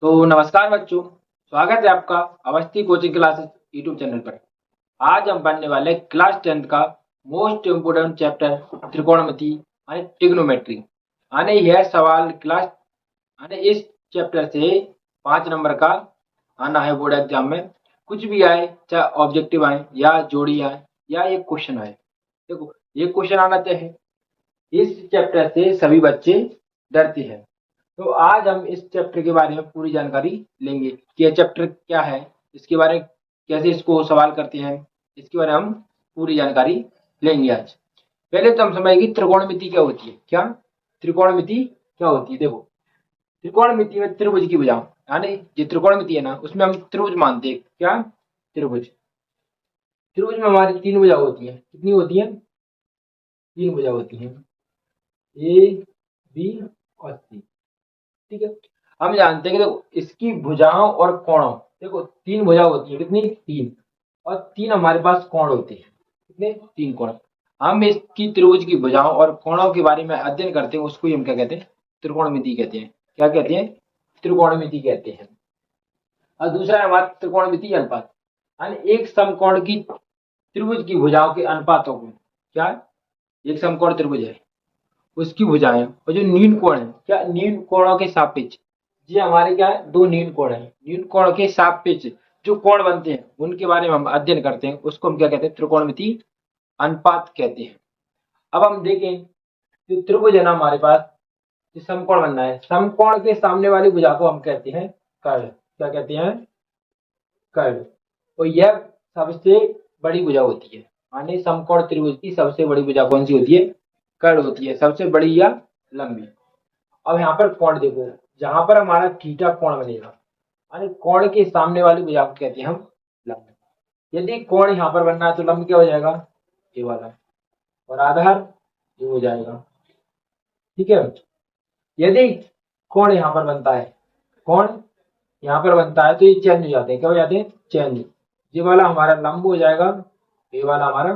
तो नमस्कार बच्चों, स्वागत है आपका Awasthi coaching classes YouTube channel पर। आज हम पढ़ने वाले क्लास 10th का मोस्ट इम्पोर्टेंट चैप्टर त्रिकोणमिति यानी ट्रिग्नोमेट्री। यानी यह सवाल क्लास यानी इस चैप्टर से 5 नंबर का आना है बोर्ड एग्जाम में। कुछ भी आए, चाहे ऑब्जेक्टिव आए या जोड़ी आए या एक क्वेश्चन आए, देखो ये क्वेश्चन आना चाहिए। इस चैप्टर से सभी बच्चे डरते हैं। तो आज हम इस चैप्टर के बारे में पूरी जानकारी लेंगे कि यह चैप्टर क्या है, इसके बारे में कैसे इसको सवाल करते हैं, इसके बारे में हम पूरी जानकारी लेंगे आज। पहले तो हम समझेंगे त्रिकोणमिति क्या होती है। क्या त्रिकोणमिति क्या होती है? देखो, त्रिकोणमिति में त्रिभुज की भुजाओं यानी जो त्रिकोणमिति है ना, उसमें हम त्रिभुज मानते हैं। क्या? त्रिभुज। त्रिभुज में हमारी तीन भुजा होती है। कितनी होती है? तीन भुजा होती है, ए, बी और सी। ठीक है, हम जानते हैं कि देखो इसकी भुजाओं और कोणों, देखो तीन भुजा होती है। कितनी? तीन। और तीन हमारे पास कोण होते हैं। कितने? तीन कोण। हम इसकी त्रिभुज की भुजाओं और कोणों के बारे में अध्ययन करते हैं, उसको ही हम क्या कहते हैं? त्रिकोणमिति कहते हैं। क्या कहते हैं? त्रिकोणमिति कहते हैं। और दूसरा है हमारा त्रिकोणमिति अनुपात, यानी एक समकोण की त्रिभुज की भुजाओं के अनुपातों को। क्या? एक समकोण त्रिभुज है, उसकी भुजाएं और जो न्यून कोण है, क्या न्यून कोणों के सापेक्ष, ये हमारे क्या है? दो न्यून कोण है। न्यून कोण के सापेक्ष जो कोण बनते हैं उनके बारे में हम अध्ययन करते हैं, उसको हम क्या कहते हैं? त्रिकोणमिति अनुपात कहते हैं। अब हम देखें, जो त्रिभुज है ना हमारे पास, जो समकोण बनना है, समकोण के सामने वाली भुजा को हम कहते हैं कर्ण। क्या कहते हैं? कर्ण। और यह सबसे बड़ी भुजा होती है, माने समकोण त्रिभुज की सबसे बड़ी भुजा कौन सी होती है? कर्ण होती है, सबसे बड़ी या लंबी। अब यहाँ पर कोण देखो, जहां पर हमारा थीटा कोण बनेगा, यानी कोण के सामने वाली भुजा को कहते हैं हम लंब। यदि कोण यहाँ पर बनना है तो लंब क्या हो जाएगा? ये वाला। और आधार ये हो जाएगा। ठीक है, यदि कोण यहाँ पर बनता है, कोण यहाँ पर बनता है तो ये चेंज हो जाते हैं। क्या हो जाते हैं? चेंज। ये वाला हमारा लंब हो जाएगा, ये वाला हमारा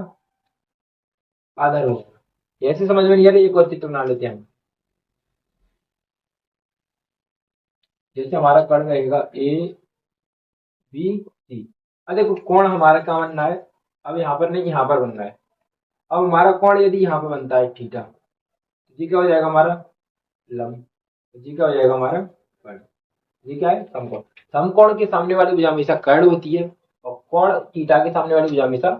आधार हो जाएगा। ऐसे समझ में नहीं आ रहा? एक और चित्र बना लेते हैं हम। जैसे हमारा कर्ण रहेगा ए, बी, सी। अब देखो कोण हमारा कहाँ बनना है? अब यहाँ पर नहीं, यहाँ पर बनना है। अब हमारा कोण यदि यहाँ पर बनता है थीटा, तो जी क्या हो जाएगा? हमारा लंब। जी क्या हो जाएगा? हमारा कर्ण। ये क्या है? समकोण। समकोण के सामने वाली भुजा हमेशा कर्ण होती है और कोण थीटा के सामने वाली भुजा हमेशा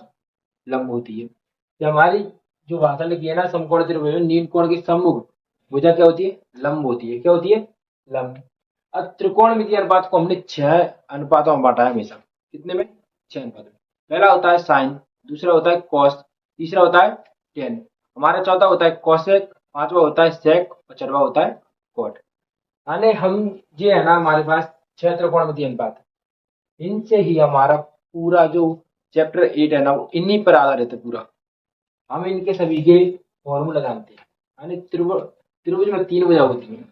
लंब होती है। तो हमारी जो भाषा लिखी है ना, समकोण त्रिभुज में नील कोण के सम्मुख भुजा क्या होती है? लंब होती है। क्या होती है? लंब। अब त्रिकोणमिति अनुपात को हमने 6 अनुपातों में बांटा है हमेशा। कितने में? 6 अनुपात में। पहला होता है साइन, दूसरा होता है कॉस, तीसरा होता है टेन, हमारा चौथा होता है कॉसेक, पांचवा होता है सेक और छठवा होता है कॉट। यानी हम ये है ना हमारे पास 6 त्रिकोणमिति अनुपात, इनसे ही हमारा पूरा जो चैप्टर 8 है ना, वो इन्हीं पर आधारित है पूरा। हम इनके सभी के फॉर्मूला जानते हैं। यानी त्रिभुज में तीन भुजा होती है,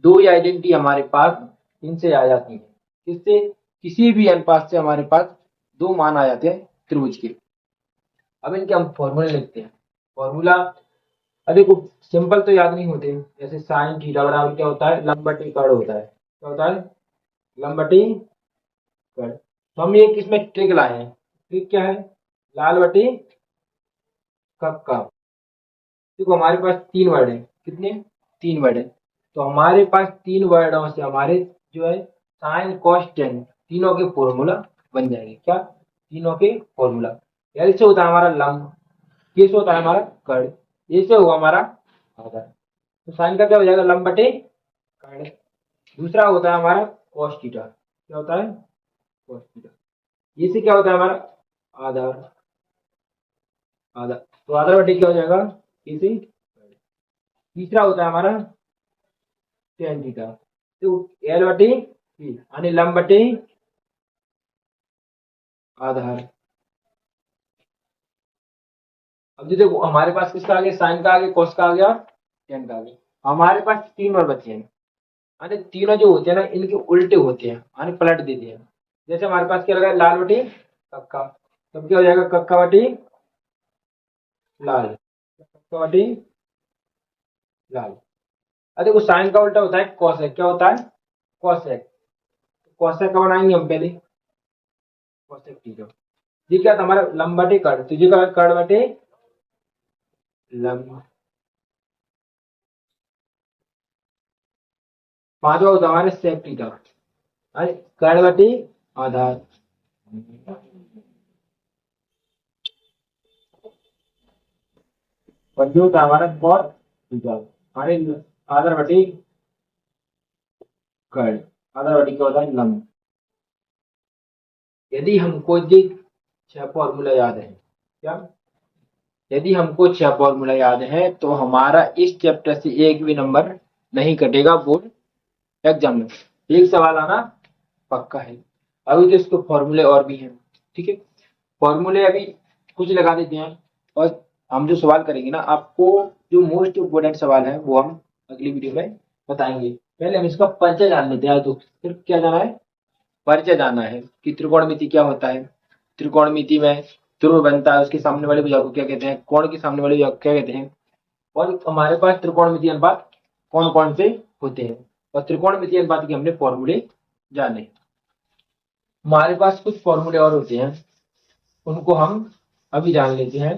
दो ही आइडेंटिटी हमारे पास इनसे आ जाती है। किससे? किसी भी अनुपात से हमारे पास दो मान आ जाते हैं त्रिभुज के। अब इनके हम फॉर्मूले लिखते हैं। फॉर्मूला अरे को सिंपल तो याद नहीं होते, जैसे साइन थीटा बराबर क्या होता है? लंब बटे कर्ण होता है। क्या होता है? लंब बटे कर्ण। तो हम एक इसमें ट्रिक लाए हैं। ट्रिक क्या है? लाल बटे कक्का। देखो हमारे पास तीन वर्ड है। कितने? तीन वर्ड है। तो हमारे पास तीन वर्डों से हमारे जो है साइन कॉस टेन तीनों के फॉर्मूला बन जाएंगे। क्या? तीनों के फॉर्मूला। एल से होता है हमारा लंब, के से होता है हमारा कर्ण, ए से होगा हमारा आधार। तो साइन का क्या हो जाएगा? लंब बटे कर्ण। दूसरा होता है हमारा कॉस थीटा। क्या होता है? Cos theta. ये से क्या होता है हमारा? आधार। आधार तो आधार बटे क्या हो जाएगा? ए से। तीसरा होता है हमारा टेन थीटा। तो एल बटे पी यानी लंब बटे आधार। अब जो देखो हमारे पास किसका आ गया? साइन का आ गया, कोस का आ गया, टेन का आ गया। हमारे पास तीन और बचे हैं, यानी तीनों जो होते हैं ना इनके उल्टे होते हैं, यानी पलट देते हैं। जैसे हमारे पास क्या लगा? लाल बटे कक्का। तब क्या हो जाएगा? कक्का बटे लाल, कक्का बटे लाल। अब देखो साइन का उल्टा होता है कॉसेक। क्या होता है? कॉसेक। कोसेक का बनाएंगे हम पहले, कोसेक थीटा। ये क्या था हमारा, लंब बटे कर्ण, तो ये कर्ण बटे लंब। पांचवा होता हमारे सेक थीटा, अरे कर्ण बटे आधार। और जो होता हमारा कॉट थीटा, अरे आधार बटे कर्ण, आधार बटे क्या होता है लंब। यदि हमको ये 6 फॉर्मूला याद है, क्या, यदि हमको 6 फॉर्मूला याद है तो हमारा इस चैप्टर से एक भी नंबर नहीं कटेगा बोर्ड एग्जाम में। एक सवाल आना पक्का है। अभी तो इसके फॉर्मूले और भी हैं, ठीक है। फॉर्मूले अभी कुछ लगा देते हैं, और हम जो सवाल करेंगे ना, आपको जो मोस्ट इम्पोर्टेंट सवाल है वो हम अगली वीडियो में बताएंगे। पहले हम इसका परिचय जान लेते हैं। तो फिर क्या जाना है, परिचय जानना है कि त्रिकोणमिति क्या होता है, त्रिकोणमिति में ध्रुव बनता है, उसके सामने वाले भुजा को क्या कहते हैं, कोण के सामने वाले भुजा को क्या कहते हैं, और हमारे पास त्रिकोणमिति अनुपात कौन कौन से होते हैं, और त्रिकोणमिति अनुपात के हमने फॉर्मूले जाने। हमारे पास कुछ फॉर्मूले और होते हैं, उनको हम अभी जान लेते हैं।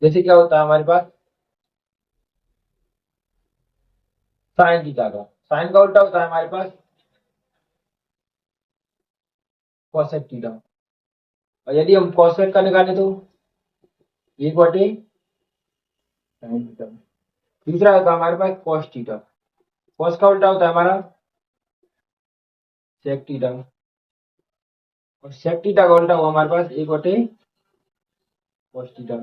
जैसे क्या होता है हमारे पास साइन थीटा का, साइन का उल्टा होता है हमारे पास कोसेक थीटा। और यदि हम कोसेक का निकालें तो 1/sin थीटा। दूसरा होता है हमारे पास कॉस थीटा, कॉस का उल्टा होता है हमारा सेक थीटा, और सेक थीटा का उल्टा हुआ हमारे पास 1/cos थीटा।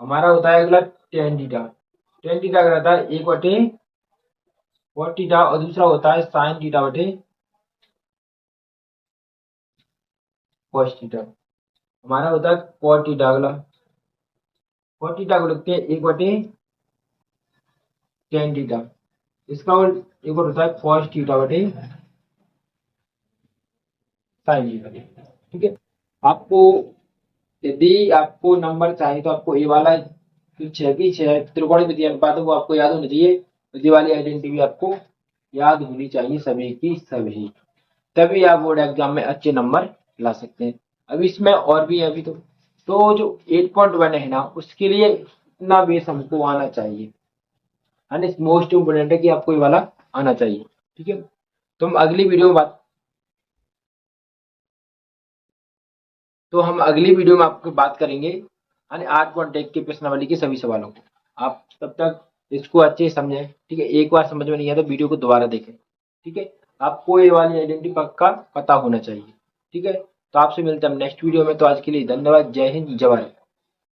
हमारा होता है अगला टेन थीटा, टेन थीटा का रहता है 1/cos थीटा, और दूसरा होता है साइन थीटा बटे cos थीटा। हमारा होता है cot थीटा, अगला cot थीटा को लिखते हैं 1/tan थीटा। इसका एक और होता है cos थीटा बटे साइन थीटा, ठीक है। आपको यदि आपको नंबर चाहिए तो आपको ये वाला जो 6 की 6 त्रिकोणमिति अनुपात है वो आपको याद होना चाहिए। तो ये वाली आइडेंटिटी भी आपको याद होनी चाहिए सभी की सभी, तभी आप बोर्ड एग्जाम में अच्छे नंबर ला सकते हैं। अभी इसमें और भी है, अभी तो जो 8.1 है ना, उसके लिए इतना बेस हमको आना चाहिए, एंड मोस्ट इम्पोर्टेंट है कि आपको ये वाला आना चाहिए, ठीक है। तो हम अगली वीडियो में बात तो हम अगली वीडियो में आपको बात करेंगे यानी 8.1 के प्रश्नावली के सभी सवालों को। आप तब तक इसको अच्छे से समझें, ठीक है। एक बार समझ में नहीं आया तो वीडियो को दोबारा देखें, ठीक है। आपको ये वाली आइडेंटिटी पक्का पता होना चाहिए, ठीक है। तो आपसे मिलते हैं नेक्स्ट वीडियो में। तो आज के लिए धन्यवाद। जय हिंद, जय भारत।